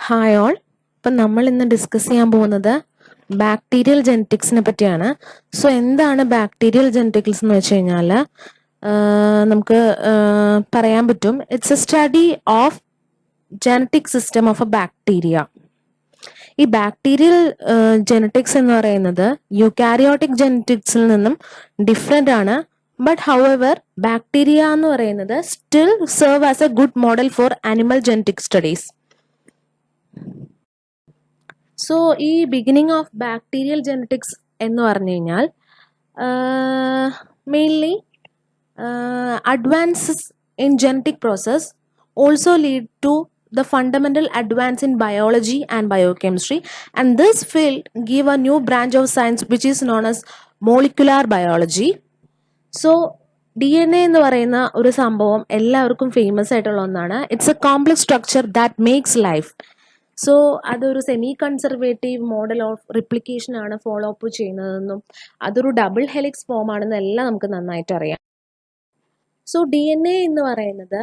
Hi all. ഇപ്പം നമ്മൾ ഇന്ന് ഡിസ്കസ് ചെയ്യാൻ പോകുന്നത് ബാക്ടീരിയൽ ജെനറ്റിക്സിനെ പറ്റിയാണ്. സോ എന്താണ് ബാക്ടീരിയൽ ജെനറ്റിക്സ് എന്ന് വെച്ച് കഴിഞ്ഞാൽ നമുക്ക് പറയാൻ പറ്റും, it's A study of genetic system of A bacteria. ഈ ബാക്ടീരിയൽ ജെനറ്റിക്സ് എന്ന് പറയുന്നത് യുകാരിയോട്ടിക് ജെനറ്റിക്സിൽ നിന്നും ഡിഫറെൻ്റ് ആണ്. ബട്ട് ഹൗഎവർ ബാക്ടീരിയ എന്ന് പറയുന്നത് still serve as A good model four animal genetic studies. So ഈ ബിഗിനിങ് ഓഫ് ബാക്ടീരിയൽ ജെനറ്റിക്സ് എന്ന് പറഞ്ഞു കഴിഞ്ഞാൽ mainly advances in genetic process also lead to the fundamental advance in biology and biochemistry, and this field give a new branch of science which is known as molecular biology. So DNA എന്ന് പറയുന്ന ഒരു സംഭവം എല്ലാവർക്കും famous ആയിട്ടുള്ള ഒന്നാണ്. It's a complex structure that makes life. So അതൊരു semi conservative model of replication ആണ് follow up ചെയ്യുന്നതെന്നും അതൊരു ഡബിൾ ഹെലിക്സ് ഫോം ആണെന്നും എല്ലാം നമുക്ക് നന്നായിട്ട് അറിയാം. സോ DNA എന്ന് പറയുന്നത്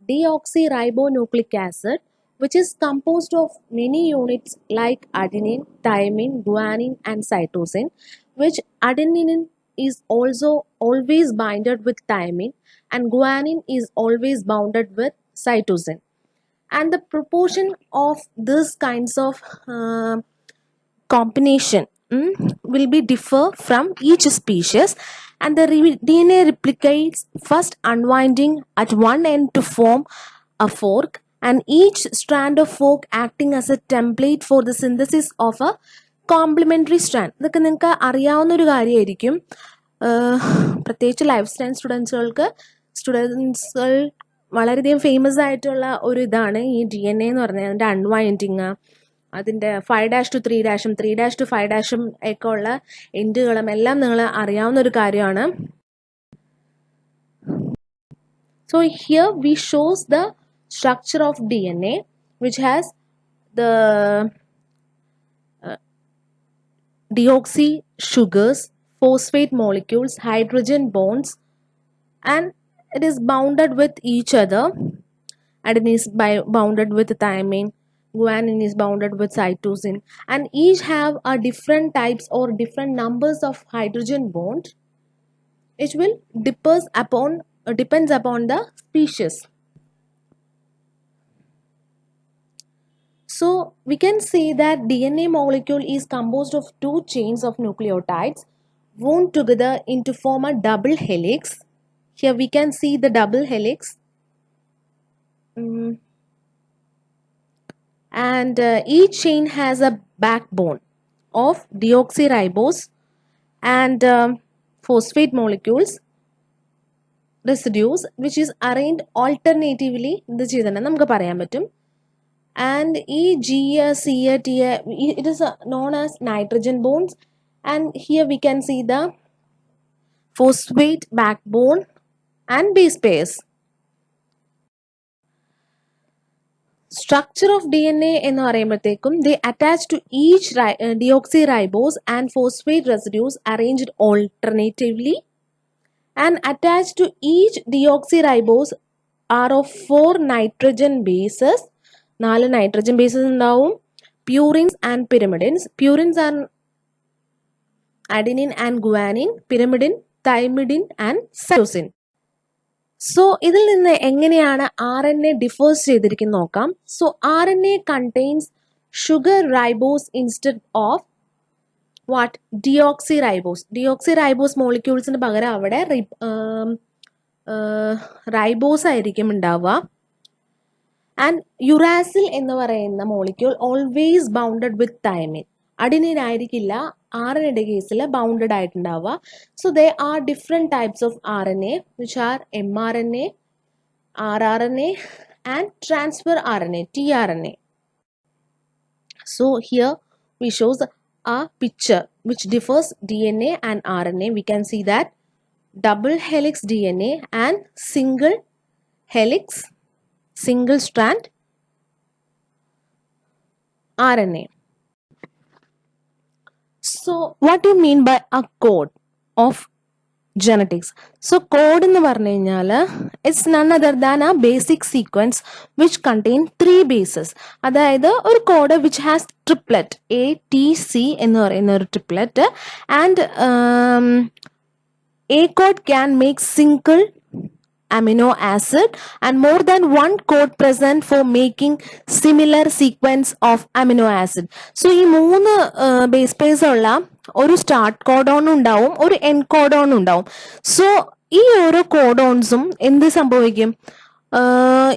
deoxy ribonucleic acid which is composed of many units like adenine, thymine, guanine and cytosine, which adenine is also always binded with thymine and guanine is always bounded with cytosine. And the proportion of this kinds of combination will be differ from each species, and the DNA replicates first unwinding at one end to form a fork, and each strand of fork acting as a template for the synthesis of a complementary strand. ഇതൊക്കെ നിങ്ങൾക്ക് അറിയാവുന്നൊരു കാര്യമായിരിക്കും. പ്രത്യേകിച്ച് life science സ്റ്റുഡൻസുകൾ വളരെയധികം famous ആയിട്ടുള്ള ഒരു ഇതാണ് ഈ DNA എന്ന് പറഞ്ഞാൽ. അതിൻ്റെ അൺവൈൻഡിങ്, അതിൻ്റെ 5' to 3' 3' to 5' ഒക്കെ ഉള്ള എൻഡുകളും എല്ലാം നിങ്ങൾ അറിയാവുന്ന ഒരു കാര്യമാണ്. So here we shows the structure of DNA which has the deoxy sugars, phosphate molecules, hydrogen bonds, and it is bounded with each other. Adenine is bounded with thymine, guanine is bounded with cytosine, and each have a different types or different numbers of hydrogen bond. It will depends upon the species. So we can say that DNA molecule is composed of two chains of nucleotides wound together into form a double helix. Here we can see the double helix. And each chain has a backbone of deoxyribose and phosphate molecules residues which is arranged alternatively. ഇത് ചെയ്തിട്ടുണ്ടെന്ന് നമുക്ക് പറയാൻ പറ്റും. And E, G, C, T, it is known as nitrogen bonds, and here we can see the phosphate backbone and base pairs. Structure of DNA എന്ന് പറയുമ്പോഴത്തേക്കും they attach to each deoxyribose and phosphate residues arranged alternatively, and attached to each deoxyribose are of 4 nitrogen bases. 4 nitrogen bases ഉണ്ടാവും. Purines and pyrimidines. Purines are adenine and guanine, pyrimidine, thymidine and cytosine. So ഇതിൽ നിന്ന് എങ്ങനെയാണ് RNA differs ചെയ്തിരിക്കുന്നത് നോക്കാം. So RNA contains sugar ribose instead of what deoxyribose. Deoxyribose മോളിക്യൂൾസിന് പകരം അവിടെ ribose ആയിരിക്കും ഉണ്ടാവുക. ആൻഡ് യുറാസിൽ എന്ന് പറയുന്ന molecule always bounded with thymine. Adenine ആയിരിക്കില്ല RNA കേസിൽ ബൗണ്ടഡ് ആയിട്ടുണ്ടാവുക. So they are different types of RNA which are mRNA, rRNA and transfer RNA, tRNA. So here we shows a picture which differs DNA and RNA. We can see that double helix DNA and single helix, single strand RNA. So what do you mean by a code of genetics. So code എന്ന് പറഞ്ഞു കഴിഞ്ഞാൽ it's none other than A basic sequence which contain 3 bases. അതായത് ഒരു code which has triplet ATC എന്ന് പറയുന്ന ഒരു triplet and A code can make single amino acid and more than one code present for making similar sequence of amino acid. So ഈ മൂന്ന് base pace ഉള്ള ഒരു start codon ഉണ്ടാവും, ഒരു end codon ഉണ്ടാവും. സോ ഈ ഓരോ കോഡോൺസും എന്ത് സംഭവിക്കും,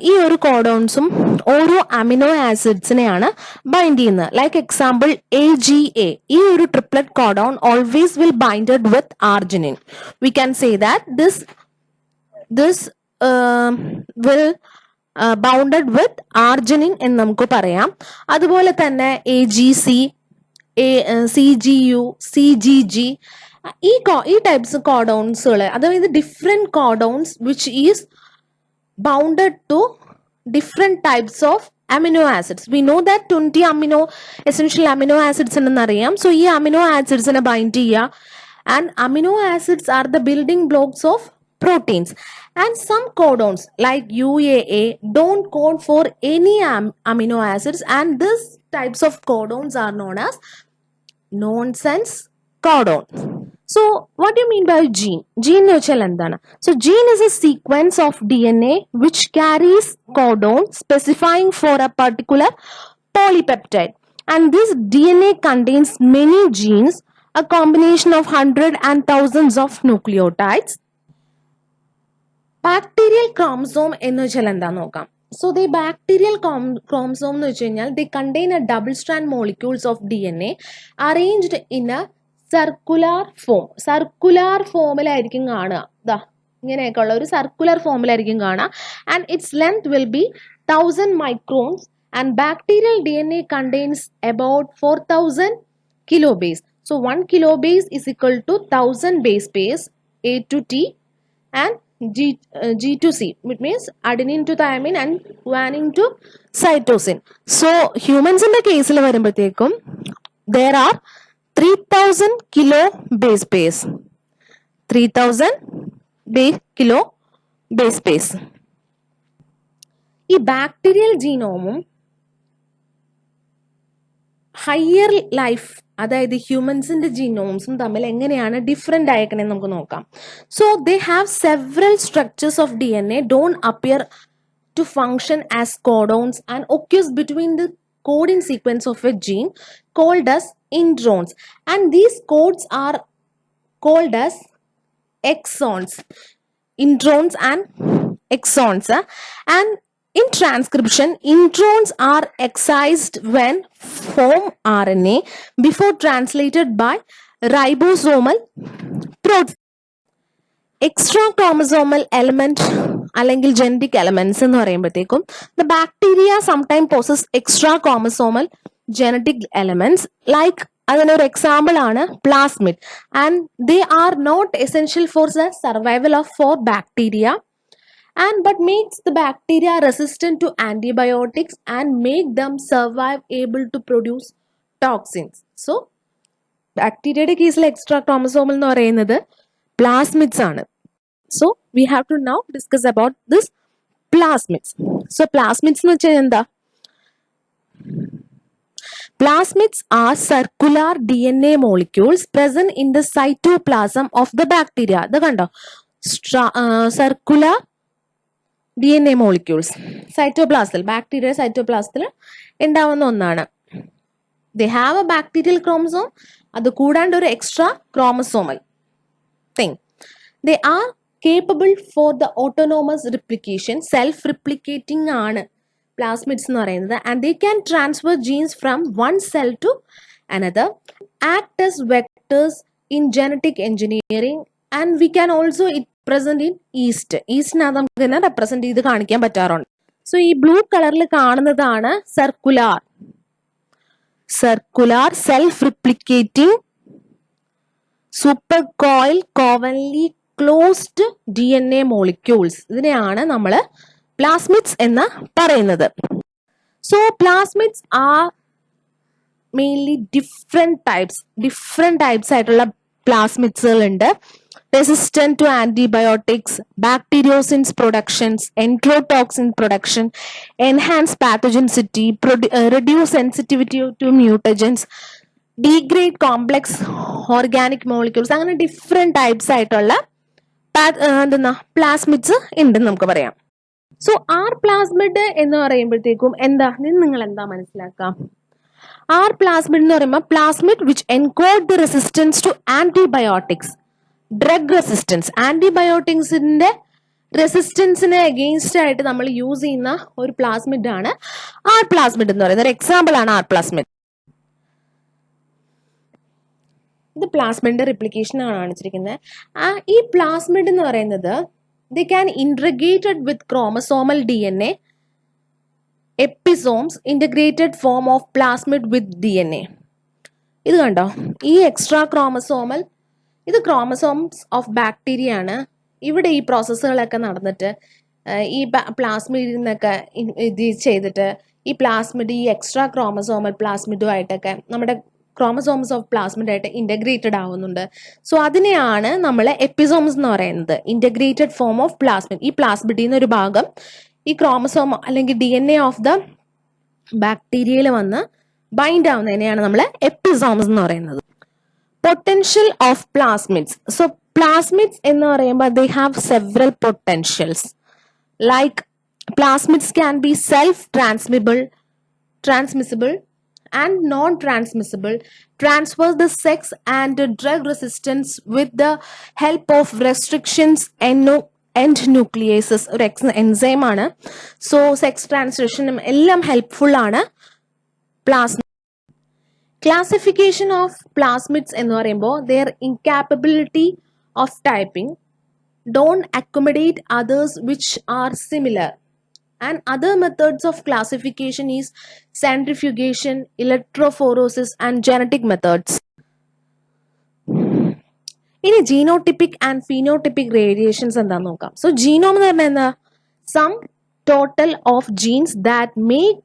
ഈ ഒരു കോഡോൺസും ഓരോ അമിനോ ആസിഡ്സിനെയാണ് ബൈൻഡ് ചെയ്യുന്നത്. ലൈക്ക് എക്സാമ്പിൾ AGA, ഈ ഒരു triplet codon always will binded with arginine. We can say that this will bounded with arginine എന്ന് നമുക്ക് പറയാം. അതുപോലെ തന്നെ AGC, CGU, CGG ഈ ടൈപ്സ് കോഡോൺസുകൾ, അതായത് different codons which is bounded to different types of amino acids. We know that 20 essential amino acids എന്നറിയാം. So ഈ amino acids നെ ബൈൻഡ് ചെയ്യുക. And amino acids are the building blocks of proteins. And some codons like UAA don't code for any amino acids, and these types of codons are known as nonsense codon. So what do you mean by gene? Gene എന്ന് വെച്ചാൽ എന്താണ്? So gene is a sequence of DNA which carries codon specifying for a particular polypeptide, and this DNA contains many genes, a combination of hundreds and thousands of nucleotides. Bacterial chromosome എന്ന് വെച്ചാൽ എന്താ നോക്കാം. So the bacterial chromosome എന്ന് വെച്ച് കഴിഞ്ഞാൽ the contain a double strand molecules of DNA arranged in a circular form. Circular ഫോമിലായിരിക്കും കാണുക, ഇതാ ഇങ്ങനെയൊക്കെ ഉള്ള ഒരു സർക്കുലർ ഫോമിലായിരിക്കും കാണുക. And its length will be 1000 microns and bacterial DNA contains about 4000 kilobase. So 1 kilobase is equal to 1000 base pairs A to T and G to C, which means adenine to thymine and guanine to cytosine. So humans in the case there are 3000 kilo base pairs. 3000 kilo base pairs. ഈ bacterial ജീനോമും higher life, അതായത് ഹ്യൂമൻസിന്റെ ജീനോംസും തമ്മിൽ എങ്ങനെയാണ് different ആയേക്കണേ നമുക്ക് നോക്കാം. So they have several structures of DNA don't appear to function as codons and occurs between the coding sequence of a gene called as introns, and these codes are called as exons. Introns and exons, and in transcription, introns are excised when form RNA before translated by ribosomal protein. Extra chromosomal element അല്ലെങ്കിൽ genetic elements എന്ന് പറയുമ്പോഴത്തേക്കും the bacteria sometime possess extra chromosomal genetic elements. Like അതിനൊരു example ആണ് plasmid, and they are not essential for the survival of for bacteria and but makes the bacteria resistant to antibiotics and make them survive able to produce toxins. So ബാക്ടീരിയയുടെ കേസിൽ extra chromosomal എന്ന് പറയുന്നത് plasmids ആണ്. So we have to now discuss about this plasmids. So plasmids എന്ന് വെച്ചാൽ എന്താ? Plasmids are circular DNA molecules present in the cytoplasm of the bacteria. ഇത് കണ്ടോ, സർക്കുലർ DNA molecules സൈറ്റോപ്ലാസത്തിൽ, ബാക്ടീരിയ സൈറ്റോപ്ലാസത്തിൽ ഉണ്ടാവുന്ന ഒന്നാണ്. They have a bacterial chromosome, അത് കൂടാണ്ട് ഒരു extra chromosomal thing. They are capable for the autonomous replication, self replicating ആണ് പ്ലാസ്മിഡ്സ് എന്ന് പറയുന്നത്. And they can transfer genes from one cell to another, act as vectors in genetic engineering, and we can also it present in yeast. ഈസ്റ്റിനകത്ത് നമുക്ക് തന്നെ represent ചെയ്ത് കാണിക്കാൻ പറ്റാറുണ്ട്. So ഈ ബ്ലൂ കളറിൽ കാണുന്നതാണ് circular self replicating super coil covalently closed DNA molecules. ഇതിനെയാണ് നമ്മൾ പ്ലാസ്മിഡ്സ് എന്ന് പറയുന്നത്. So plasmids are mainly different types ആയിട്ടുള്ള പ്ലാസ്മിഡ്സുകൾ ഉണ്ട്. resistant to antibiotics, bacteriocins productions, enterotoxin production, enhance pathogenicity, reduce sensitivity to mutagens, degrade complex organic molecules. അങ്ങനെ different types ആയിട്ടുള്ള plasmids ഉണ്ടെന്ന് നമുക്ക് പറയാം. സോ ആർ പ്ലാസ്മിഡ് എന്ന് പറയുമ്പോഴത്തേക്കും എന്താ നിങ്ങൾ എന്താ മനസ്സിലാക്കാം? ആർ പ്ലാസ്മിഡ് എന്ന് പറയുമ്പോൾ plasmid which encode the resistance to antibiotics, drug resistance, ആന്റിബയോട്ടിക്സിന്റെ റെസിസ്റ്റൻസിന് അഗെയിൻസ്റ്റ് ആയിട്ട് നമ്മൾ യൂസ് ചെയ്യുന്ന ഒരു പ്ലാസ്മിഡ് ആണ് ആർ പ്ലാസ്മിഡ് എന്ന് പറയുന്നത്. ഒരു എക്സാമ്പിൾ ആണ് ആർ പ്ലാസ്മിഡ്. ഇത് പ്ലാസ്മിഡിന്റെ റിപ്ലിക്കേഷൻ ആണ് കാണിച്ചിരിക്കുന്നത്. ഈ പ്ലാസ്മിഡ് എന്ന് പറയുന്നത് they can integrated with chromosomal DNA, episomes, integrated form of plasmid with DNA. ഇത് കണ്ടോ, ഈ എക്സ്ട്രാ ക്രോമസോമൽ, ഇത് ക്രോമസോംസ് ഓഫ് ബാക്ടീരിയ ആണ്. ഇവിടെ ഈ പ്രോസസ്സുകളൊക്കെ നടന്നിട്ട് ഈ പ്ലാസ്മിഡിൽ നിന്നൊക്കെ ഇത് ചെയ്തിട്ട് ഈ പ്ലാസ്മിഡ് ഈ എക്സ്ട്രാ ക്രോമസോമൽ പ്ലാസ്മിഡുമായിട്ടൊക്കെ നമ്മുടെ ക്രോമസോംസ് ഓഫ് പ്ലാസ്മിഡ് ആയിട്ട് ഇൻ്റഗ്രേറ്റഡ് ആവുന്നുണ്ട്. സോ അതിനെയാണ് നമ്മൾ എപ്പിസോംസ് എന്ന് പറയുന്നത്, ഇൻ്റഗ്രേറ്റഡ് ഫോം ഓഫ് പ്ലാസ്മിഡ്. ഈ പ്ലാസ്മിഡിൽ നിന്ന് ഒരു ഭാഗം ഈ ക്രോമസോം അല്ലെങ്കിൽ DNA ഓഫ് ദ ബാക്ടീരിയയിൽ വന്ന് ബൈൻഡ് ആവുന്നതിനെയാണ് നമ്മൾ എപ്പിസോംസ് എന്ന് പറയുന്നത്. Potential of plasmids. So plasmids എന്ന് പറയുമ്പോൾ ദേ have several potentials. Like plasmids can be self transmissible and non-transmissible, transfer the sex and drug resistance with the help of restrictions end nucleases, ഒരു enzyme ആണ്. So sex ട്രാൻസ്ലേഷനും എല്ലാം helpful ആണ് plasmid. Classification of plasmids എന്ന് പറയുമ്പോൾ their incapability of typing, don't accommodate others which are similar, and other methods of classification is centrifugation, electrophoresis and genetic methods. ഇനി genotypic and phenotypic radiations എന്താന്ന് നോക്കാം. So genome എന്ന് പറഞ്ഞാൽ എന്താ? Sum total of genes that make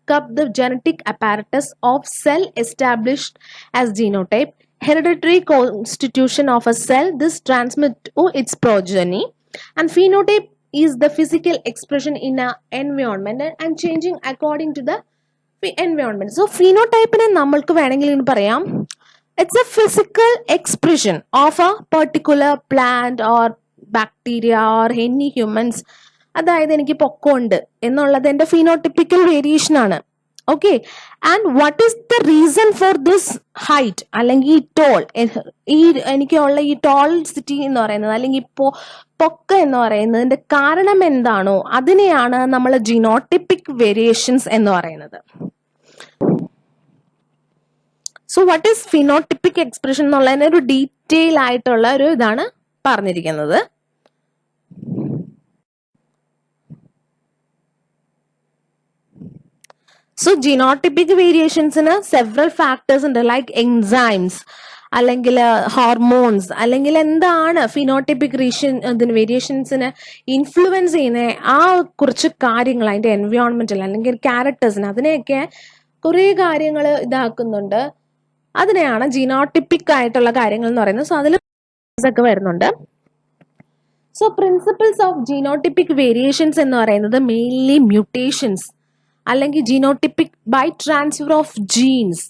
up the genetic apparatus of cell established as genotype, hereditary constitution of a cell, this transmit to its progeny, and phenotype is the physical expression in an environment and changing according to the environment. So phenotype ne nammalku venengil in parayam, it's a physical expression of a particular plant or bacteria or any humans. അതായത് എനിക്ക് പൊക്കമുണ്ട് എന്നുള്ളത് എൻ്റെ ഫീനോട്ടിപ്പിക്കൽ variation ആണ്. Okay, and what is the reason for this height അല്ലെങ്കിൽ ഈ toll, ഈ എനിക്കുള്ള ഈ ടോൾ സിറ്റി എന്ന് പറയുന്നത് അല്ലെങ്കിൽ പൊക്ക എന്ന് പറയുന്നതിന്റെ കാരണം എന്താണോ അതിനെയാണ് നമ്മൾ ജീനോട്ടിപ്പിക് വേരിയേഷൻസ് എന്ന് പറയുന്നത്. So what is phenotypic expression എന്നുള്ളതിന് ഒരു ഡീറ്റെയിൽ ആയിട്ടുള്ള ഒരു ഇതാണ് പറഞ്ഞിരിക്കുന്നത്. സോ ജീനോട്ടിപ്പിക് വേരിയേഷൻസിന് സെവറൽ ഫാക്ടേഴ്സ് ഉണ്ട്, ലൈക്ക് എൻസൈംസ് അല്ലെങ്കിൽ ഹോർമോൺസ് അല്ലെങ്കിൽ എന്താണ് ഫിനോട്ടിപ്പിക് വേരിയേഷൻസിനെ ഇൻഫ്ലുവൻസ് ചെയ്യുന്ന ആ കുറച്ച് കാര്യങ്ങൾ അതിന്റെ എൻവയോൺമെന്റൽ അല്ലെങ്കിൽ ക്യാരക്ടേഴ്സിന് അതിനെയൊക്കെ കുറേ കാര്യങ്ങൾ ഇതാക്കുന്നുണ്ട്. അതിനെയാണ് ജീനോട്ടിപ്പിക് ആയിട്ടുള്ള കാര്യങ്ങൾ എന്ന് പറയുന്നത്. സോ അതിൽ ഒക്കെ വരുന്നുണ്ട്. So principles of genotypic variations എന്ന് പറയുന്നത് മെയിൻലി മ്യൂട്ടേഷൻസ് അല്ലെങ്കിൽ genotypic by transfer of genes.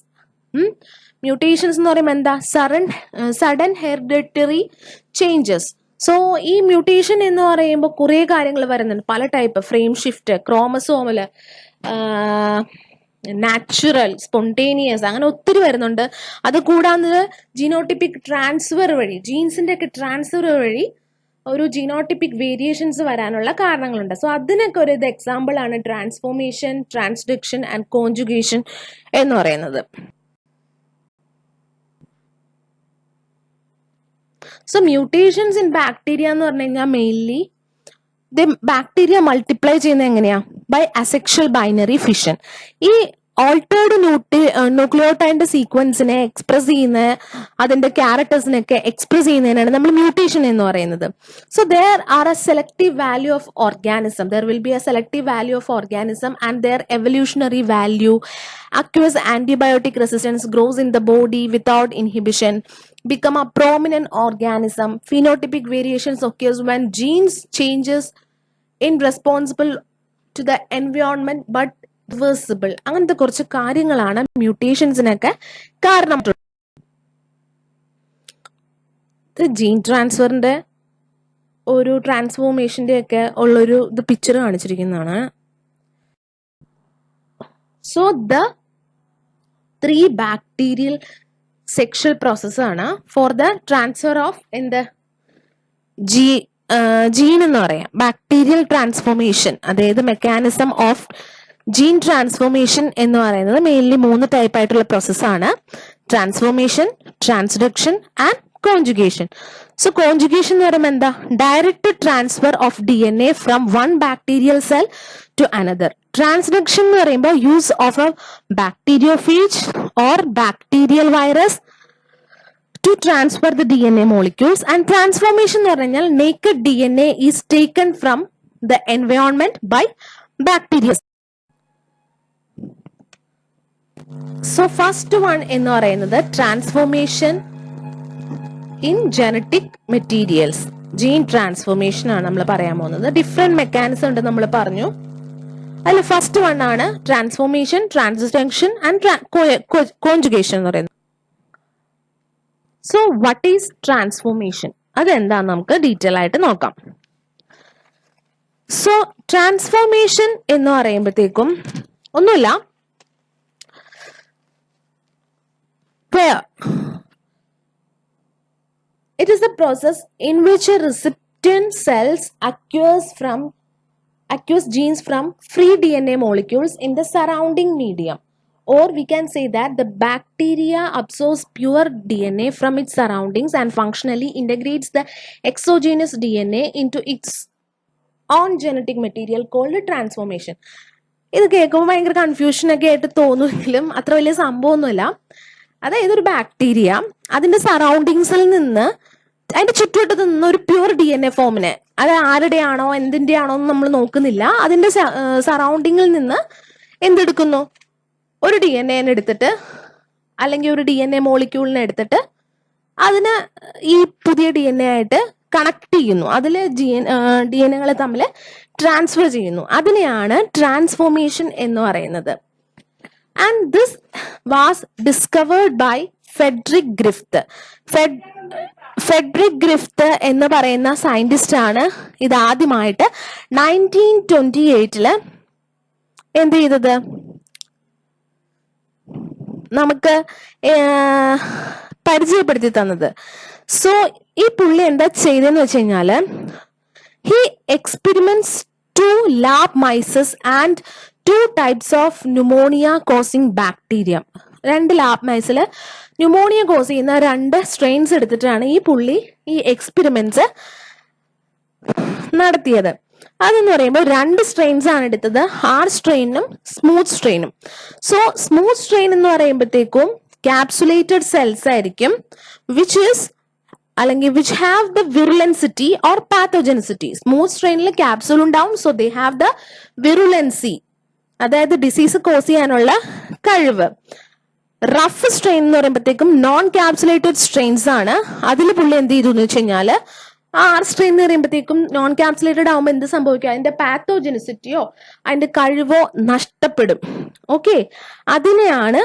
Mutations എന്ന് പറയുമ്പോൾ എന്താ? Sudden hereditary changes. സോ ഈ മ്യൂട്ടേഷൻ എന്ന് പറയുമ്പോൾ കുറേ കാര്യങ്ങൾ വരുന്നുണ്ട്, പല type. Frame shift, chromosomal, natural, spontaneous, അങ്ങനെ ഒത്തിരി വരുന്നുണ്ട്. അത് കൂടാതെ ജീനോട്ടിപ്പിക് ട്രാൻസ്ഫർ വഴി, ജീൻസിന്റെ ഒക്കെ ട്രാൻസ്ഫർ വഴി ഒരു ജീനോട്ടിപ്പിക് വേരിയേഷൻസ് വരാനുള്ള കാരണങ്ങളുണ്ട്. സോ അതിനൊക്കെ ഒരു എക്സാമ്പിൾ ആണ് ട്രാൻസ്ഫോർമേഷൻ, ട്രാൻസ്ഡക്ഷൻ ആൻഡ് കോൺജുഗേഷൻ എന്ന് പറയുന്നത്. സോ മ്യൂട്ടേഷൻസ് ഇൻ ബാക്ടീരിയ എന്ന് പറഞ്ഞു കഴിഞ്ഞാൽ മെയിൻലി ബാക്ടീരിയ മൾട്ടിപ്ലൈ ചെയ്യുന്നത് എങ്ങനെയാ? By asexual binary fission. ഈ ഓൾട്ടേർഡ് ന്യൂക്ലിയോടൈഡിന്റെ സീക്വൻസിനെ എക്സ്പ്രസ് ചെയ്യുന്ന അതിന്റെ ക്യാരക്ടേഴ്സിനൊക്കെ എക്സ്പ്രസ് ചെയ്യുന്നതിനാണ് നമ്മൾ മ്യൂട്ടേഷൻ എന്ന് പറയുന്നത്. So there are a selective value of organism, there will be a selective value of organism and there evolutionary value. Aqueous antibiotic resistance grows in the body without inhibition. become a prominent organism. Phenotypic variations occurs when genes changes in responsible to the environment but reversible. അങ്ങനത്തെ കുറച്ച് കാര്യങ്ങളാണ് മ്യൂട്ടേഷൻസിനൊക്കെ കാരണം. Gene ട്രാൻസ്ഫറിന്റെ ഒരു ട്രാൻസ്ഫോർമേഷന്റെ ഒക്കെ ഉള്ളൊരു ഇത് picture കാണിച്ചിരിക്കുന്നതാണ്. So the 3 bacterial sexual process ആണ് ഫോർ ദ ട്രാൻസ്ഫർ ഓഫ് എന്ത് ജീൻ എന്ന് പറയാം. ബാക്ടീരിയൽ ട്രാൻസ്ഫോർമേഷൻ, അതായത് മെക്കാനിസം ഓഫ് ജീൻ ട്രാൻസ്ഫോർമേഷൻ എന്ന് പറയുന്നത് മെയിൻലി 3 ടൈപ്പ് ആയിട്ടുള്ള പ്രോസസ്സാണ്. Transformation, transduction and conjugation. So conjugation എന്ന് പറയുമ്പോൾ എന്താ? Direct transfer of DNA from one bacterial cell to another. Transduction എന്ന് പറയുമ്പോൾ use of a bacteriophage or bacterial virus to transfer the DNA molecules. And transformation എന്ന് പറഞ്ഞാൽ naked DNA is taken from the environment by bacteria. So first one എന്ന് പറയുന്നത് transformation in genetic materials. Gene transformation ആണ് നമ്മൾ പറയാൻ പോകുന്നത്. Different mechanism ഉണ്ട് നമ്മൾ പറഞ്ഞു. അതിൽ ഫസ്റ്റ് വൺ ആണ് ട്രാൻസ്ഫോർമേഷൻ, ട്രാൻസ്ഡക്ഷൻ ആൻഡ് കോൺജുഗേഷൻ എന്ന് പറയുന്നത്. So what is transformation? അതെന്താന്ന് നമുക്ക് ഡീറ്റെയിൽ ആയിട്ട് നോക്കാം. സോ ട്രാൻസ്ഫോർമേഷൻ എന്ന് പറയുമ്പോഴത്തേക്കും ഒന്നുമില്ല, it is the process in which a recipient cells acquires genes from free DNA molecules in the surrounding medium. Or we can say that the bacteria absorbs pure DNA from its surroundings and functionally integrates the exogenous DNA into its own genetic material called transformation. ഇത് കേൾക്കുമ്പോൾ ഭയങ്കര കൺഫ്യൂഷനൊക്കെ ആയിട്ട് തോന്നുമെങ്കിലും അത്ര വലിയ സംഭവമൊന്നുമില്ല. അതായത് ഒരു bacteria അതിന്റെ സറൗണ്ടിങ്സിൽ നിന്ന്, അതിന്റെ ചുറ്റുവട്ടത്ത് നിന്ന് ഒരു പ്യൂർ DNA ഫോമിനെ, അത് ആരുടെയാണോ എന്തിന്റെ ആണോ എന്ന് നമ്മൾ നോക്കുന്നില്ല, അതിന്റെ സറൗണ്ടിങ്ങിൽ നിന്ന് എന്തെടുക്കുന്നു? ഒരു DNA എടുത്തിട്ട് അല്ലെങ്കിൽ ഒരു DNA മോളിക്യൂളിനെ എടുത്തിട്ട് അതിന് ഈ പുതിയ DNA ആയിട്ട് കണക്ട് ചെയ്യുന്നു. അതിൽ DNA തമ്മിൽ ട്രാൻസ്ഫർ ചെയ്യുന്നു. അതിനെയാണ് ട്രാൻസ്ഫോർമേഷൻ എന്ന് പറയുന്നത്. And this was discovered by Frederick Griffith. Frederick Griffith എന്ന് പറയുന്ന സയന്റിസ്റ്റ് ആണ് ഇത് ആദ്യമായിട്ട് 1928 എന്ത് ചെയ്തത് നമുക്ക് പരിചയപ്പെടുത്തി തന്നത്. സോ ഈ പുള്ളി എന്താ ചെയ്തെന്ന് വെച്ച് കഴിഞ്ഞാല്, he experiments 2 lab mice and 2 types of pneumonia causing bacteria. 2 lab മൈസില് ന്യൂമോണിയ കോസ് ചെയ്യുന്ന 2 സ്ട്രെയിൻസ് എടുത്തിട്ടാണ് ഈ പുള്ളി ഈ എക്സ്പെരിമെന്റ്സ് നടത്തിയത്. അതെന്ന് പറയുമ്പോൾ 2 സ്ട്രെയിൻസ് ആണ് എടുത്തത്, ഹാർഡ് സ്ട്രെയിനും സ്മൂത്ത് സ്ട്രെയിനും. സോ സ്മൂത്ത് സ്ട്രെയിൻ എന്ന് പറയുമ്പോഴത്തേക്കും ക്യാപ്സുലേറ്റഡ് സെൽസ് ആയിരിക്കും, which have the virulency or pathogenicity. Smooth സ്ട്രെയിനിൽ ക്യാപ്സുൽ ഉണ്ടാവും, so they have the virulency, അതായത് ഡിസീസ് കോസ് ചെയ്യാനുള്ള കഴിവ്. റഫ് സ്ട്രെയിൻ എന്ന് പറയുമ്പോഴത്തേക്കും നോൺ ക്യാപ്സുലേറ്റഡ് സ്ട്രെയിൻസ് ആണ്. അതിൽ പുള്ളി എന്ത് ചെയ്തു എന്ന് വെച്ച് കഴിഞ്ഞാല്, ആർ സ്ട്രെയിൻ എന്ന് പറയുമ്പോഴത്തേക്കും നോൺ ക്യാപ്സുലേറ്റഡ് ആകുമ്പോൾ എന്ത് സംഭവിക്കും? അതിന്റെ പാത്തോജനിസിറ്റിയോ അതിന്റെ കഴിവോ നഷ്ടപ്പെടും. ഓക്കെ, അതിനെയാണ്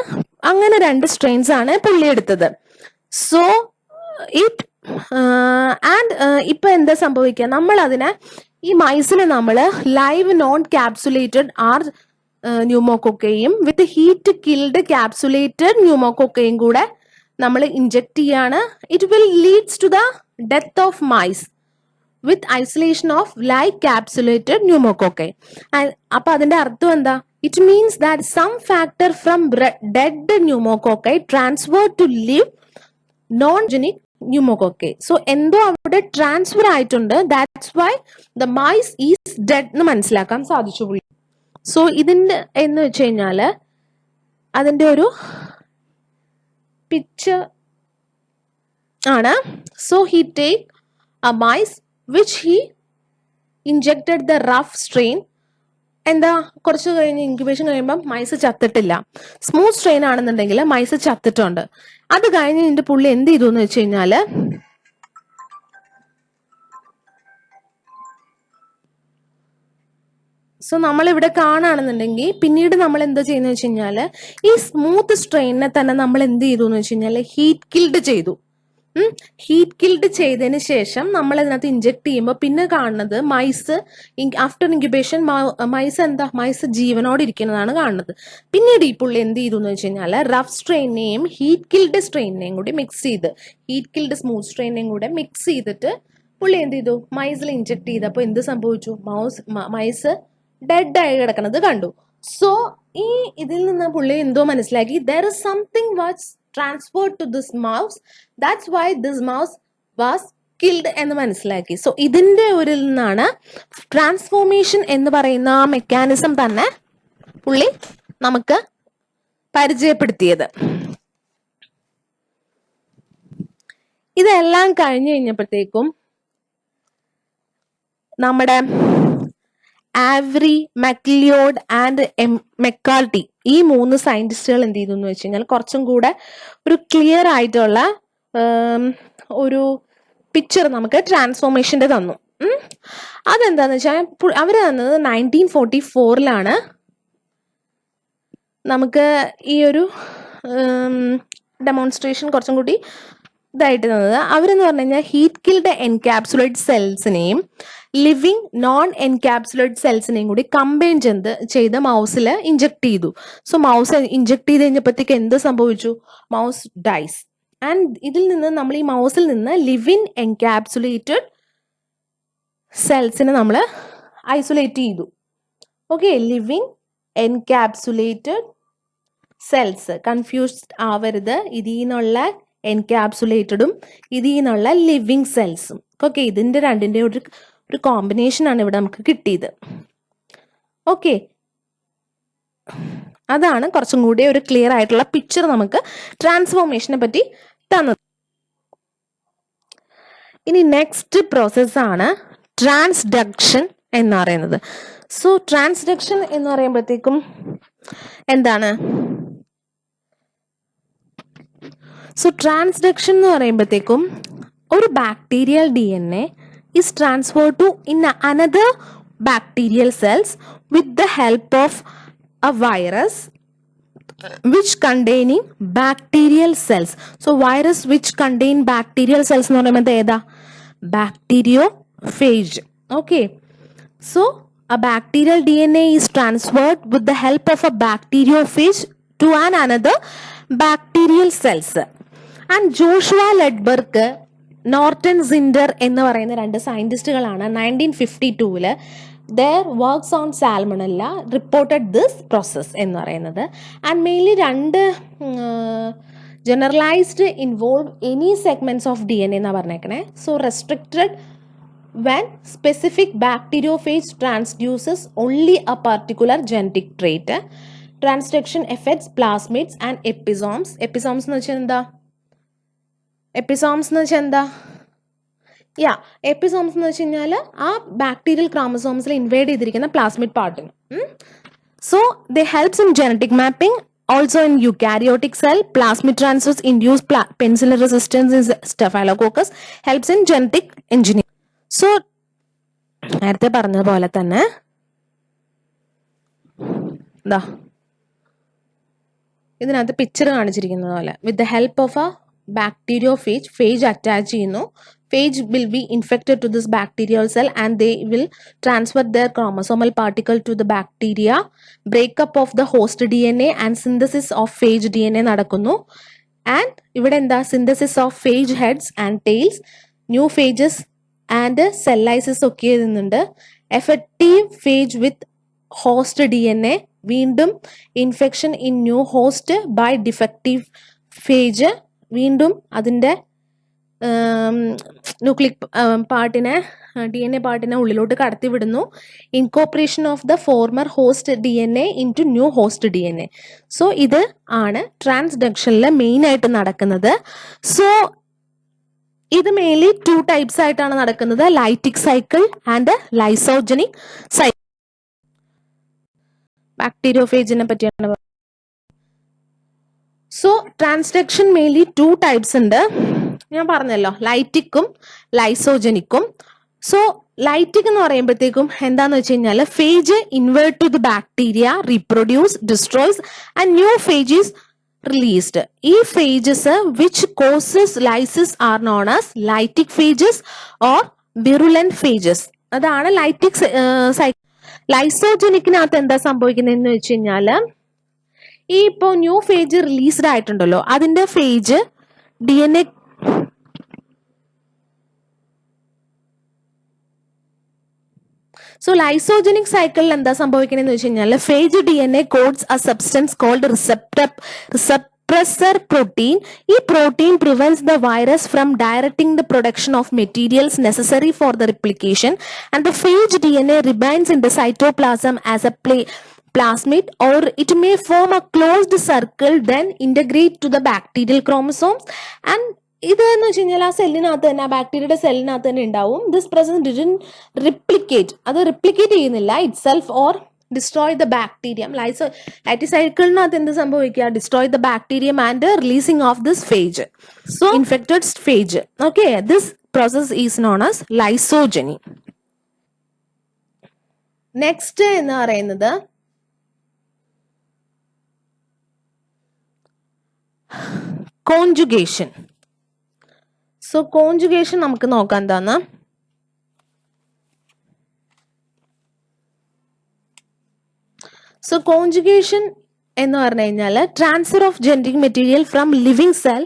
അങ്ങനെ 2 സ്ട്രെയിൻസ് ആണ് പുള്ളി എടുത്തത്. സോ ഇറ്റ് ഇപ്പൊ എന്താ സംഭവിക്കുക? നമ്മൾ അതിനെ ഈ മൈസിനെ നമ്മൾ ലൈവ് നോൺ ക്യാപ്സുലേറ്റഡ് ആർ ന്യൂമോകോക്കയും വിത്ത് ഹീറ്റ് കിൽഡ് ക്യാപ്സുലേറ്റഡ് ന്യൂമോകോക്കയും കൂടെ നമ്മൾ ഇൻജെക്ട് ചെയ്യാണ്. It will leads to the death of mice with isolation of live capsulated pneumococci. അപ്പൊ അതിന്റെ അർത്ഥം എന്താ? It means that some factor from dead pneumococci transfer to live non genic pneumococci. So എന്തോ അവിടെ ട്രാൻസ്ഫർ ആയിട്ടുണ്ട്, that's why the mice is dead എന്ന് മനസ്സിലാക്കാൻ സാധിച്ചു പുള്ളി. സോ ഇതിന്റെ എന്ന് വെച്ച് കഴിഞ്ഞാല് അതിന്റെ ഒരു പിക്ചർ ആണ്. So he take a mice which he injected the rough strain എന്താ കുറച്ച് കഴിഞ്ഞ് ഇൻക്യുബേഷൻ കഴിയുമ്പോൾ മൈസ് ചത്തിട്ടില്ല. സ്മൂത്ത് സ്ട്രെയിൻ ആണെന്നുണ്ടെങ്കിൽ മൈസ് ചത്തിട്ടുണ്ട്. അത് കഴിഞ്ഞ് ഇതിന്റെ പുള്ളി എന്ത് ചെയ്തു എന്ന് വെച്ച് കഴിഞ്ഞാല് നമ്മളിവിടെ കാണുകയാണെന്നുണ്ടെങ്കിൽ പിന്നീട് നമ്മൾ എന്താ ചെയ്യുന്നത് വെച്ച് കഴിഞ്ഞാല് ഈ സ്മൂത്ത് സ്ട്രെയിനിനെ തന്നെ നമ്മൾ എന്ത് ചെയ്തു എന്ന് വെച്ച് കഴിഞ്ഞാല് ഹീറ്റ് കിൽഡ് ചെയ്തു. ഹീറ്റ് കിൽഡ് ചെയ്തതിന് ശേഷം നമ്മൾ അതിനകത്ത് ഇഞ്ചെക്ട് ചെയ്യുമ്പോൾ പിന്നെ കാണുന്നത് മൈസ് ആഫ്റ്റർ ഇൻക്യുബേഷൻ മൈസ് ജീവനോടെ ഇരിക്കുന്നതാണ് കാണുന്നത്. പിന്നീട് ഈ പുള്ളി എന്ത് ചെയ്തു എന്ന് വെച്ച് കഴിഞ്ഞാൽ റഫ് സ്ട്രെയിനെയും ഹീറ്റ് കിൽഡ് സ്ട്രെയിനെയും കൂടി മിക്സ് ചെയ്ത് ഹീറ്റ് കിൽഡ് സ്മൂത്ത് സ്ട്രെയിനെയും കൂടെ മിക്സ് ചെയ്തിട്ട് പുള്ളി എന്ത് ചെയ്തു മൈസിൽ ഇഞ്ചെക്ട് ചെയ്തപ്പോൾ എന്ത് സംഭവിച്ചു? മൈസ് ഡെഡ് ആയി കിടക്കുന്നത് കണ്ടു. സോ ഈ ഇതിൽ നിന്ന് പുള്ളി എന്തോ മനസ്സിലാക്കി, there is something was transferred to this mouse, that's why this mouse was killed എന്ന് മനസ്സിലാക്കി. സോ ഇതിന്റെ ഒരു നിന്നാണ് ട്രാൻസ്ഫോർമേഷൻ എന്ന് പറയുന്ന ആ മെക്കാനിസം തന്നെ പുള്ളി നമുക്ക് പരിചയപ്പെടുത്തിയത്. ഇതെല്ലാം കഴിഞ്ഞു കഴിഞ്ഞപ്പോഴത്തേക്കും നമ്മുടെ ആവ്രി, മക്ലിയോഡ് ആൻഡ് മെക്കാർട്ടി ഈ 3 സയന്റിസ്റ്റുകൾ എന്ത് ചെയ്തു എന്ന് വെച്ച് കഴിഞ്ഞാൽ കുറച്ചും കൂടെ ഒരു ക്ലിയർ ആയിട്ടുള്ള ഒരു പിക്ചർ നമുക്ക് ട്രാൻസ്ഫോർമേഷന്റെ തന്നു. അതെന്താന്ന് വെച്ചാൽ അവര് തന്നത് 1944 നമുക്ക് ഈ ഒരു ഡെമോൺസ്ട്രേഷൻ കുറച്ചും കൂടി ഇതായിട്ട് തന്നത്. അവരെന്ന് പറഞ്ഞു കഴിഞ്ഞാൽ ഹീറ്റ് കിൽഡ് എൻകാപ്സുലേറ്റ് സെൽസിനെയും ലിവിങ് നോൺ എൻകാപ്സുലേറ്റ് സെൽസിനെയും കൂടി കമ്പൈൻ ചെയ്ത് മൗസിൽ ഇഞ്ചെക്ട് ചെയ്തു. സോ മൗസ് ഇഞ്ചെക്ട് ചെയ്ത് കഴിഞ്ഞപ്പോഴത്തേക്ക് എന്ത് സംഭവിച്ചു? Mouse dyes. ആൻഡ് ഇതിൽ നിന്ന് നമ്മൾ ഈ മൗസിൽ നിന്ന് ലിവിങ് എൻകാപ്സുലേറ്റഡ് സെൽസിനെ നമ്മൾ ഐസൊലേറ്റ് ചെയ്തു. Okay, living encapsulated cells, confused ആവരുത്. ഇതിൽ നിന്നുള്ള എൻകാപ്സുലേറ്റഡും ഇതിൽ നിന്നുള്ള ലിവിങ് സെൽസും. ഓക്കെ, ഇതിന്റെ രണ്ടിന്റെ ഒരു കോമ്പിനേഷൻ ആണ് ഇവിടെ നമുക്ക് കിട്ടിയത്. ഓക്കെ, അതാണ് കുറച്ചും കൂടി ഒരു ക്ലിയർ ആയിട്ടുള്ള പിക്ചർ നമുക്ക് ട്രാൻസ്ഫോർമേഷനെ പറ്റി തന്നത്. ഇനി നെക്സ്റ്റ് പ്രോസസ്സാണ് ട്രാൻസ്ഡക്ഷൻ എന്ന് പറയുന്നത്. സോ ട്രാൻസ്ഡക്ഷൻ എന്ന് പറയുമ്പോഴത്തേക്കും എന്താണ്? സോ ട്രാൻസ്ഡക്ഷൻ എന്ന് പറയുമ്പോഴത്തേക്കും ഒരു bacterial DNA is transferred to in another bacterial cells with the help of a virus which containing bacterial cells. So virus which contain bacterial cells എന്ന് പറയുന്നത് ഏതാ? Bacteriophage. Okay, so a bacterial DNA is transferred with the help of a bacteriophage to another bacterial cells. And Joshua Lederberg, Norton Zinder എന്ന് പറയുന്ന 2 സയന്റിസ്റ്റുകളാണ് 1952 their works on salmonella reported this process എന്ന് പറയുന്നത്. And mainly 2 generalized involve any segments of DNA എന്നാണ് പറഞ്ഞേക്കണേ. So restricted when specific bacteriophage transduces only a particular genetic trait. Transduction affects plasmids and episomes. Episomes എന്ന് വെച്ചാൽ എന്താ? എപ്പിസോംസ് എന്ന് വെച്ചാൽ എന്താ? എപ്പിസോംസ് എന്ന് വെച്ച് കഴിഞ്ഞാൽ ആ ബാക്ടീരിയൽ ക്രോമസോംസിൽ ഇൻവേഡ് ചെയ്തിരിക്കുന്ന പ്ലാസ്മിഡ് പാർട്ടിന്. So they helps in genetic mapping. Also in eukaryotic cell plasmid transfers induce penicillin resistance in staphylococcus, helps in genetic engineering. So നേരത്തെ പറഞ്ഞതുപോലെ തന്നെ എന്താ ഇതിനകത്ത് പിക്ചർ കാണിച്ചിരിക്കുന്നത് പോലെ with the help of a bacteriophage, phage attach ചെയ്യുന്നു. Phage will be infected to this bacterial cell and they will transfer their chromosomal particle to the bacteria. Breakup of the host DNA and synthesis of phage DNA നടക്കുന്നു. And ഇവിടെ എന്താ? synthesis of phage heads and tails, new phages and cell lysis ഒക്കെ ചെയ്യുന്നുണ്ട്. Effective phage with host DNA, വീണ്ടും infection in new host by defective phage, വീണ്ടും അതിൻ്റെ nucleic പാർട്ടിനെ DNA പാർട്ടിനെ ഉള്ളിലോട്ട് കടത്തിവിടുന്നു. Incorporation of the former host DNA into new host DNA. So ഇത് ആണ് ട്രാൻസ്ഡക്ഷനിൽ മെയിൻ ആയിട്ട് നടക്കുന്നത്. സോ ഇത് മെയിൻലി 2 ടൈപ്സ് ആയിട്ടാണ് നടക്കുന്നത്, lytic cycle and lysogenic cycle. ബാക്ടീരിയോഫേജിനെ പറ്റിയാണ്. സോ ട്രാൻസ്ഡക്ഷൻ മെയിൻലി 2 ടൈപ്സ് ഉണ്ട്. ഞാൻ പറഞ്ഞല്ലോ, ലൈറ്റിക്കും ലൈസോജനിക്കും. സോ ലൈറ്റിക് എന്ന് പറയുമ്പോഴത്തേക്കും എന്താന്ന് വെച്ച് കഴിഞ്ഞാൽ phage invert to the bacteria, reproduce, destroys and new phage is released. ഈ phages which causes lysis are known as lytic phages or virulent phages. അതാണ് ലൈറ്റിക് സൈക്കിൾ. ലൈസോജനിക്കിനകത്ത് എന്താ സംഭവിക്കുന്നതെന്ന് വെച്ച് കഴിഞ്ഞാൽ ഈ ഇപ്പോൾ ന്യൂ ഫേജ് റിലീസ്ഡ് ആയിട്ടുണ്ടല്ലോ, അതിന്റെ ഫേജ് DNA സോ ലൈസോജനിക് സൈക്കിളിൽ എന്താ സംഭവിക്കണമെന്ന് വെച്ച് കഴിഞ്ഞാൽ phage DNA codes a substance called repressor protein. ഈ protein prevents the virus from directing the production of materials necessary for the replication and the phage DNA remains in the cytoplasm as a plasmid, or it may form a closed circle then integrate to the bacterial chromosomes. And ഇതെന്ന് വെച്ച് കഴിഞ്ഞാൽ ആ സെല്ലിനകത്ത് തന്നെ, ആ ബാക്ടീരിയയുടെ സെല്ലിനകത്ത് തന്നെ ഉണ്ടാവും. ദിസ് പ്രസൻസ് ഡിഡ്ന്റ് റിപ്ലിക്കേറ്റ്, അത് റിപ്ലിക്കേറ്റ് ചെയ്യുന്നില്ല itself or destroy the bacterium. Lytic സൈക്കിളിനകത്ത് എന്ത് സംഭവിക്കുക? Destroy the bacterium and releasing of this phage. So infected phage. Okay, this process is known as lysogeny. Next എന്ന് പറയുന്നത് conjugation. So conjugation നമുക്ക് നോക്കാം എന്താന്ന്. സോ കോൺജുഗേഷൻ എന്ന് പറഞ്ഞു കഴിഞ്ഞാൽ transfer of genetic material from living cell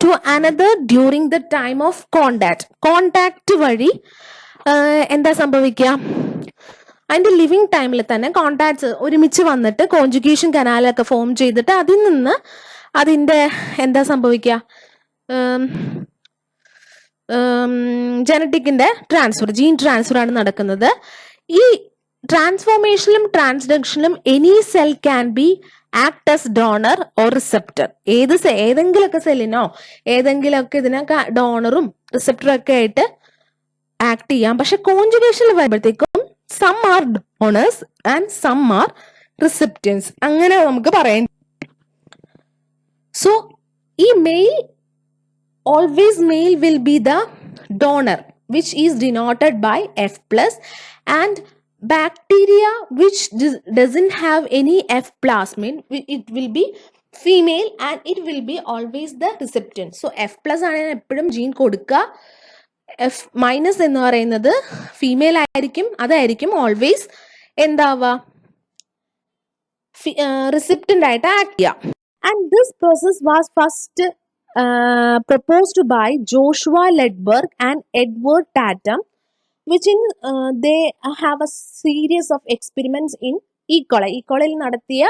to another during the time of contact. Contact വഴി എന്താ സംഭവിക്കുക? അതിന്റെ ലിവിങ് ടൈമിൽ തന്നെ കോണ്ടാക്ട്സ് ഒരുമിച്ച് വന്നിട്ട് കോൺജുഗേഷൻ കനാലൊക്കെ ഫോം ചെയ്തിട്ട് അതിൽ നിന്ന് അതിന്റെ എന്താ സംഭവിക്കുക? ജനറ്റിക്കിന്റെ ട്രാൻസ്ഫർ, ജീൻ ട്രാൻസ്ഫർ ആണ് നടക്കുന്നത്. ഈ ട്രാൻസ്ഫോർമേഷനിലും ട്രാൻസ്ഡക്ഷനിലും any cell can be act as donor or receptor. ഏതെങ്കിലുമൊക്കെ സെല്ലിനോ ഏതെങ്കിലുമൊക്കെ ഇതിനൊക്കെ ഡോണറും റിസപ്റ്ററും ഒക്കെ ആയിട്ട് ആക്ട് ചെയ്യാം. പക്ഷെ കോൺജുഗേഷനിൽ വരുമ്പോഴത്തേക്കും some are donors and some are recipients, അങ്ങനെ നമുക്ക് പറയാം. സോ ഈ male always male will be the donor, which is denoted by F plus, and bacteria which doesn't have any F plasmid, it will be female and it will be always the recipient. So F plus ആണ് എപ്പോഴും gene കൊടുക്കുക. F minus എന്ന് പറയുന്നത് female ആയിരിക്കും, അതായിരിക്കും always എന്താവുക? റിസിപ്റ്റന്റ് ആയിട്ട് act ചെയ്യുക. And this process was first proposed by Joshua Ledberg and Edward Tatum, which they have a series of experiments in E. coli. E. coli നടത്തിയ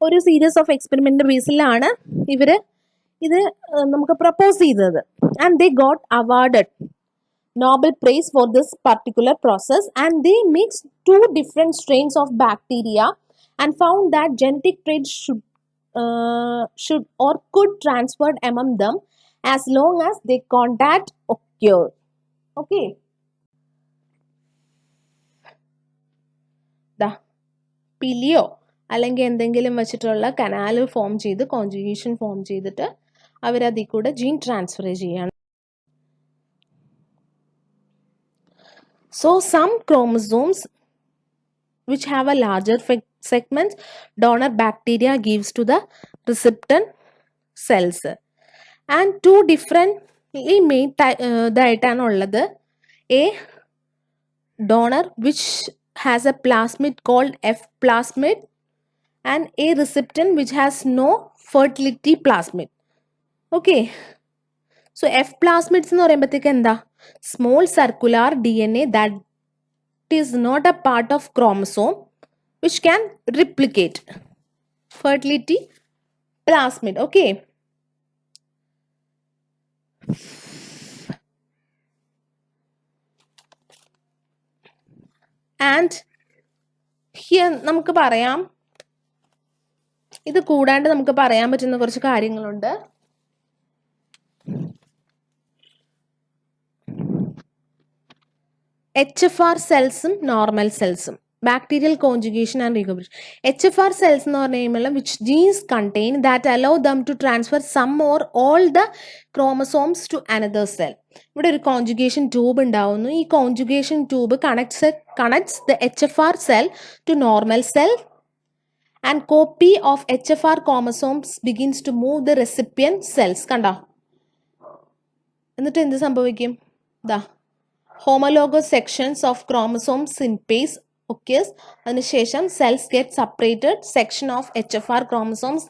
ഒരു സീരീസ് ഓഫ് എക്സ്പെരിമെന്റ് ബേസിലാണ് ഇവര് ഇത് നമുക്ക് പ്രപ്പോസ് ചെയ്തത്. And they got awarded Nobel Prize for this particular process, and they mixed 2 different strains of bacteria and found that genetic traits should or could transfer among them as long as they contact occur. Okay, പിലിയോ അല്ലെങ്കിൽ എന്തെങ്കിലും വെച്ചിട്ടുള്ള canal form ചെയ്ത് conjugation form ചെയ്തിട്ട് അവരതിൽ കൂടെ gene transfer ചെയ്യാണ്. So some chromosomes which have a larger segments, donor bacteria gives to the recipient cells. And 2 differently made ഇതായിട്ടാണ് ഉള്ളത്. A donor which has a plasmid called F plasmid and a recipient which has no fertility plasmid. Okay, so F plasmids എന്ന് പറയുമ്പോഴത്തേക്ക് എന്താ? Small circular DNA that is not a part of chromosome which can replicate. Fertility plasmid. Okay, and here നമുക്ക് പറയാം, ഇത് കൂടാണ്ട് നമുക്ക് പറയാൻ പറ്റുന്ന കുറച്ച് കാര്യങ്ങളുണ്ട്. HFR സെൽസും നോർമൽ സെൽസും. bacterial conjugation and recombination. HFR cells എന്ന് പറഞ്ഞു കഴിയുമ്പോൾ which genes contain that allow them to transfer some or all the chromosomes to another cell. ഇവിടെ ഒരു കോൺജുഗേഷൻ ട്യൂബ് ഉണ്ടാവുന്നു. ഈ conjugation tube connects the HFR cell to normal cell and copy of HFR chromosomes begins to move the recipient cells. കണ്ടോ? എന്നിട്ട് എന്ത് സംഭവിക്കും? ദാ homologous sections of chromosomes synthase occurs. അതിനുശേഷം cells get separated. Section of HFR chromosomes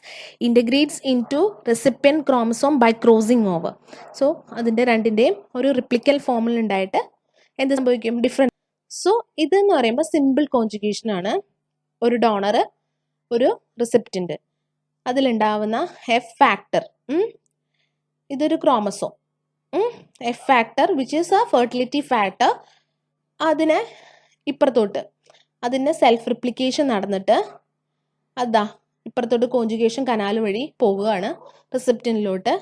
integrates into recipient chromosome by crossing over. So അതിൻ്റെ രണ്ടിൻ്റെയും ഒരു റിപ്ലിക്കൽ ഫോമിൽ ഉണ്ടായിട്ട് എന്ത് സംഭവിക്കും? ഡിഫറെൻറ്റ്. സോ ഇതെന്ന് പറയുമ്പോൾ സിമ്പിൾ കോൺജുഗേഷൻ ആണ്. ഒരു ഡോണർ, ഒരു റിസിപ്റ്റൻ്റ്, അതിലുണ്ടാവുന്ന എഫ് ഫാക്ടർ, ഇതൊരു chromosome, F factor which is A fertility factor. അതിനെ ഇപ്പുറത്തോട്ട് അതിൻ്റെ സെൽഫ് റിപ്ലിക്കേഷൻ നടന്നിട്ട് അതാ ഇപ്പുറത്തോട്ട് കോൺജുഗേഷൻ കനാൽ വഴി പോവുകയാണ് റിസെപ്റ്റനിലോട്ട്.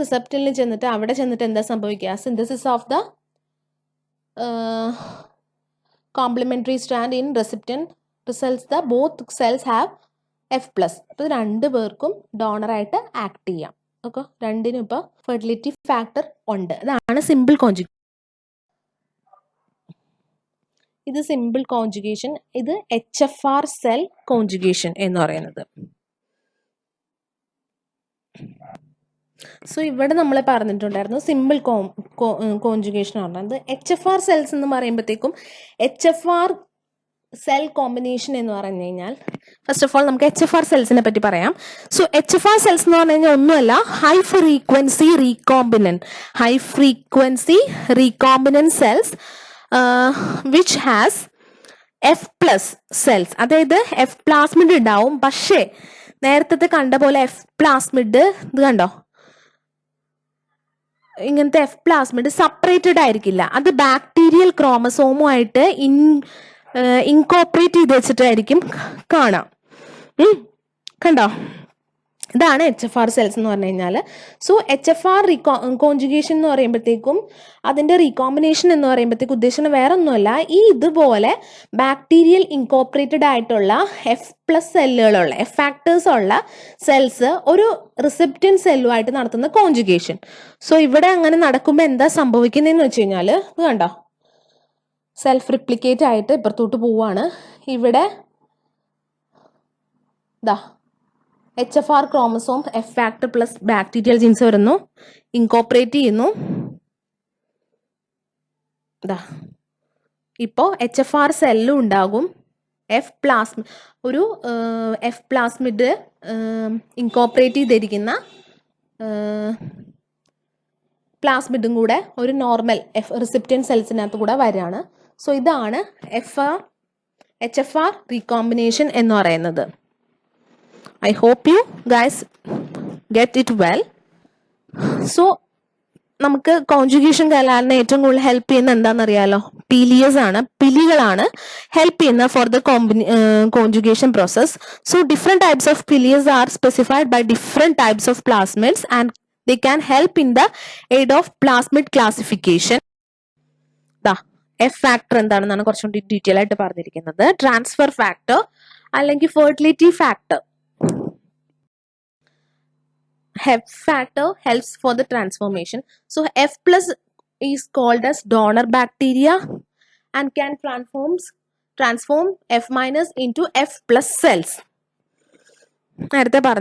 റിസെപ്റ്റനിൽ ചെന്നിട്ട് അവിടെ ചെന്നിട്ട് എന്താ സംഭവിക്കുക? Synthesis of the complementary strand in recipient results the both cells have F plus. അപ്പോൾ രണ്ട് പേർക്കും ഡോണറായിട്ട് ആക്ട് ചെയ്യാം. ഓക്കെ, രണ്ടിനും ഇപ്പോൾ ഫെർട്ടിലിറ്റി ഫാക്ടർ ഉണ്ട്. അതാണ് സിമ്പിൾ കോൺജുഗേഷൻ. ഇത് സിമ്പിൾ കോൺജുഗേഷൻ. ഇത് HFR സെൽ കോൺജുഗേഷൻ എന്ന് പറയുന്നത്. സോ ഇവിടെ നമ്മൾ പറഞ്ഞിട്ടുണ്ടായിരുന്നു സിമ്പിൾ കോൺജുഗേഷൻ ആണ് പറയുന്നത്. HFR സെൽസ് എന്ന് പറയുമ്പോഴത്തേക്കും HFR സെൽ കോമ്പിനേഷൻ എന്ന് പറഞ്ഞു കഴിഞ്ഞാൽ ഫസ്റ്റ് ഓഫ് ഓൾ നമുക്ക് HFR സെൽസിനെ പറ്റി പറയാം. സോ HFR സെൽസ് എന്ന് പറഞ്ഞു കഴിഞ്ഞാൽ ഒന്നുമല്ല, high frequency recombinant cells which has F plus cells. അതായത് എഫ് പ്ലാസ്മിഡ് ഉണ്ടാവും. പക്ഷേ നേരത്തെ കണ്ട പോലെ എഫ് പ്ലാസ്മിഡ് ഇത് കണ്ടോ, ഇങ്ങനത്തെ എഫ് പ്ലാസ്മിഡ് സെപ്പറേറ്റഡ് ആയിരിക്കില്ല. അത് ബാക്ടീരിയൽ ക്രോമസോമുമായിട്ട് ഇൻകോപ്പറേറ്റ് ചെയ്ത് വെച്ചിട്ടായിരിക്കും കാണാം. കണ്ടോ, ഇതാണ് HFR സെൽസ് എന്ന് പറഞ്ഞു കഴിഞ്ഞാൽ. സോ HFR കോൺജുഗേഷൻ എന്ന് പറയുമ്പോഴത്തേക്കും അതിൻ്റെ റീകോമ്പിനേഷൻ എന്ന് പറയുമ്പോഴത്തേക്കും ഉദ്ദേശിക്കുന്നത് വേറെ ഒന്നുമല്ല, ഈ ഇതുപോലെ ബാക്ടീരിയൽ ഇൻകോപ്പറേറ്റഡ് ആയിട്ടുള്ള എഫ് പ്ലസ് സെല്ലുകളുള്ള എഫ് ഫാക്ടേഴ്സ് ഉള്ള സെൽസ് ഒരു റിസെപ്റ്റൻ സെല്ലുമായിട്ട് നടത്തുന്ന കോൺജുഗേഷൻ. സോ ഇവിടെ അങ്ങനെ നടക്കുമ്പോൾ എന്താ സംഭവിക്കുന്നതെന്ന് വെച്ച് കഴിഞ്ഞാൽ ഇത് കണ്ടോ, സെൽഫ് റിപ്ലിക്കേറ്റ് ആയിട്ട് ഇപ്പുറത്തോട്ട് പോവാണ്. ഇവിടെ ദാ HFR chromosome F factor plus bacterial genes വരുന്നു, ഇൻകോപ്പറേറ്റ് ചെയ്യുന്നു. ഇതാ ഇപ്പോൾ HFR സെല്ലും ഉണ്ടാകും. ഒരു എഫ് പ്ലാസ്മിഡ് ഇൻകോപ്പറേറ്റ് ചെയ്തിരിക്കുന്ന പ്ലാസ്മിഡും കൂടെ ഒരു നോർമൽ റിസിപ്റ്റൻ സെൽസിനകത്ത് കൂടെ വരികയാണ്. സോ ഇതാണ് HFR റീകോമ്പിനേഷൻ എന്ന് പറയുന്നത്. I hope you guys get it well. So നമുക്ക് കോൺജുഗേഷൻ കലാലിനെ ഏറ്റവും കൂടുതൽ ഹെൽപ്പ് ചെയ്യുന്ന എന്താണെന്നറിയാലോ? പിലികളാണ് ഹെൽപ്പ് ചെയ്യുന്ന for the conjugation process. So different types of pilus are specified by different types of plasmids and they can help in the aid of plasmid classification. F factor എന്താണെന്നാണ് കുറച്ചുകൂടി detail ആയിട്ട് പറഞ്ഞിരിക്കുന്നത്. Transfer factor അല്ലെങ്കിൽ fertility factor. F factor helps for the transformation. So F plus is called as donor bacteria and can transform F minus into F plus cells. നേരത്തെ പറഞ്ഞു.